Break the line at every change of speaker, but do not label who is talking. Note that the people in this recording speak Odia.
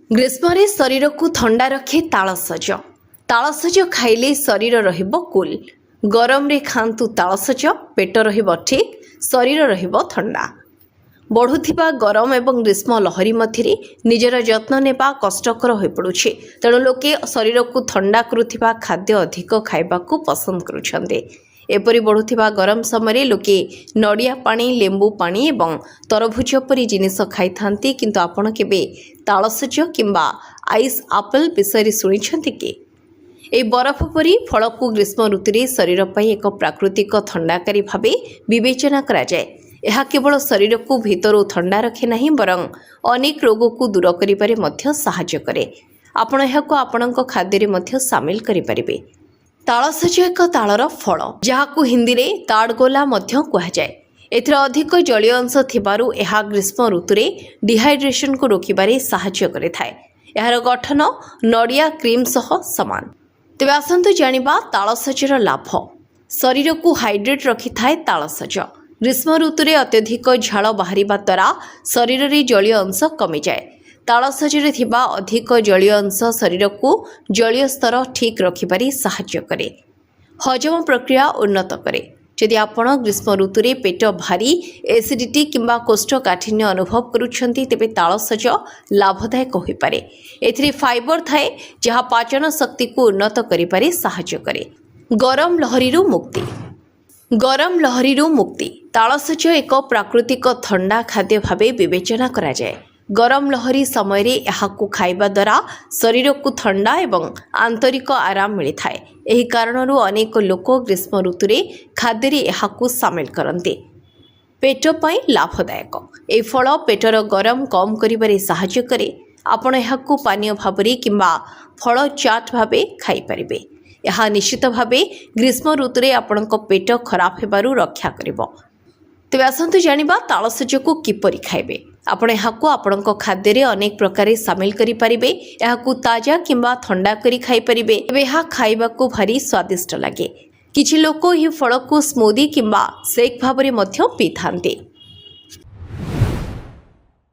ଗ୍ରୀଷ୍ମରେ ଶରୀରକୁ ଥଣ୍ଡା ରଖେ ତାଳସଜ। ତାଳସଜ ଖାଇଲେ ଶରୀର ରହିବ କୁଲ୍। ଗରମରେ ଖାଆନ୍ତୁ ତାଳସଜ, ପେଟ ରହିବ ଠିକ୍, ଶରୀର ରହିବ ଥଣ୍ଡା। ବଢ଼ୁଥିବା ଗରମ ଏବଂ ଗ୍ରୀଷ୍ମ ଲହରୀ ମଧ୍ୟରେ ନିଜର ଯତ୍ନ ନେବା କଷ୍ଟକର ହୋଇପଡ଼ୁଛି। ତେଣୁ ଲୋକେ ଶରୀରକୁ ଥଣ୍ଡା କରୁଥିବା ଖାଦ୍ୟ ଅଧିକ ଖାଇବାକୁ ପସନ୍ଦ କରୁଛନ୍ତି। ଏପରି ବଢ଼ୁଥିବା ଗରମ ସମୟରେ ଲୋକେ ନଡ଼ିଆ ପାଣି, ଲେମ୍ବୁ ପାଣି ଏବଂ ତରଭୁଜ ପରି ଜିନିଷ ଖାଇଥାନ୍ତି। କିନ୍ତୁ ଆପଣ କେବେ ତାଳସଜ କିମ୍ବା ଆଇସ୍ ଆପଲ୍ ବିଷୟରେ ଶୁଣିଛନ୍ତି କି? ଏହି ବରଫ ପରି ଫଳକୁ ଗ୍ରୀଷ୍ମ ଋତୁରେ ଶରୀର ପାଇଁ ଏକ ପ୍ରାକୃତିକ ଥଣ୍ଡାକାରୀ ଭାବେ ବିବେଚନା କରାଯାଏ। ଏହା କେବଳ ଶରୀରକୁ ଭିତରୁ ଥଣ୍ଡା ରଖେ ନାହିଁ, ବରଂ ଅନେକ ରୋଗକୁ ଦୂର କରିବାରେ ମଧ୍ୟ ସାହାଯ୍ୟ କରେ। ଆପଣ ଏହାକୁ ଆପଣଙ୍କ ଖାଦ୍ୟରେ ମଧ୍ୟ ସାମିଲ କରିପାରିବେ। ତାଳସଜ ଏକ ତାଳର ଫଳ, ଯାହାକୁ ହିନ୍ଦୀରେ ତାଡଗୋଲା ମଧ୍ୟ କୁହାଯାଏ। ଏଥିରେ ଅଧିକ ଜଳୀୟ ଅଂଶ ଥିବାରୁ ଏହା ଗ୍ରୀଷ୍ମ ଋତୁରେ ଡିହାଇଡ୍ରେସନକୁ ରୋକିବାରେ ସାହାଯ୍ୟ କରିଥାଏ। ଏହାର ଗଠନ ନଡ଼ିଆ କ୍ରିମ୍ ସହ ସମାନ। ତେବେ ଆସନ୍ତୁ ଜାଣିବା ତାଳସଜର ଲାଭ। ଶରୀରକୁ ହାଇଡ୍ରେଟ୍ ରଖିଥାଏ ତାଳସଜ। ଗ୍ରୀଷ୍ମ ଋତୁରେ ଅତ୍ୟଧିକ ଝାଳ ବାହାରିବା ଦ୍ୱାରା ଶରୀରରେ ଜଳୀୟ ଅଂଶ କମିଯାଏ। ତାଳସଜରେ ଥିବା ଅଧିକ ଜଳୀୟ ଅଂଶ ଶରୀରକୁ ଜଳୀୟ ସ୍ତର ଠିକ୍ ରଖିବାରେ ସାହାଯ୍ୟ କରେ। ହଜମ ପ୍ରକ୍ରିୟା ଉନ୍ନତ କରେ। ଯଦି ଆପଣ ଗ୍ରୀଷ୍ମ ଋତୁରେ ପେଟ ଭାରି, ଏସିଡିଟି କିମ୍ବା କୋଷ୍ଠକାଠିନ୍ୟ ଅନୁଭବ କରୁଛନ୍ତି, ତେବେ ତାଳସଜ ଲାଭଦାୟକ ହୋଇପାରେ। ଏଥିରେ ଫାଇବର ଥାଏ, ଯାହା ପାଚନ ଶକ୍ତିକୁ ଉନ୍ନତ କରିବାରେ ସାହାଯ୍ୟ କରେ। ଗରମ ଲହରୀରୁ ମୁକ୍ତି। ଗରମ ଲହରୀରୁ ମୁକ୍ତି। ତାଳସଜ ଏକ ପ୍ରାକୃତିକ ଥଣ୍ଡା ଖାଦ୍ୟ ଭାବେ ବିବେଚନା କରାଯାଏ। ଗରମ ଲହରୀ ସମୟରେ ଏହାକୁ ଖାଇବା ଦ୍ୱାରା ଶରୀରକୁ ଥଣ୍ଡା ଏବଂ ଆନ୍ତରିକ ଆରାମ ମିଳିଥାଏ। ଏହି କାରଣରୁ ଅନେକ ଲୋକ ଗ୍ରୀଷ୍ମ ଋତୁରେ ଖାଦ୍ୟରେ ଏହାକୁ ସାମିଲ କରନ୍ତି। ପେଟ ପାଇଁ ଲାଭଦାୟକ। ଏହି ଫଳ ପେଟର ଗରମ କମ୍ କରିବାରେ ସାହାଯ୍ୟ କରେ। ଆପଣ ଏହାକୁ ପାନୀୟ ଭାବରେ କିମ୍ବା ଫଳ ଚାଟ୍ ଭାବେ ଖାଇପାରିବେ। ଏହା ନିଶ୍ଚିତ ଭାବେ ଗ୍ରୀଷ୍ମ ଋତୁରେ ଆପଣଙ୍କ ପେଟ ଖରାପ ହେବାରୁ ରକ୍ଷା କରିବ। ତେବେ ଆସନ୍ତୁ ଜାଣିବା ତାଳସଜକୁ କିପରି ଖାଇବେ। ଆପଣ ଏହାକୁ ଆପଣଙ୍କ ଖାଦ୍ୟରେ ଅନେକ ପ୍ରକାରେ ସାମିଲ କରିପାରିବେ। ଏହାକୁ ତାଜା କିମ୍ବା ଥଣ୍ଡା କରି ଖାଇପାରିବେ। ତେବେ ଏହା ଖାଇବାକୁ ଭାରି ସ୍ୱାଦିଷ୍ଟ ଲାଗେ। କିଛି ଲୋକ ଏହି ଫଳକୁ ସ୍ମୁଦି କିମ୍ବା ସେକ୍ ଭାବରେ ମଧ୍ୟ ପିଇଥାନ୍ତି।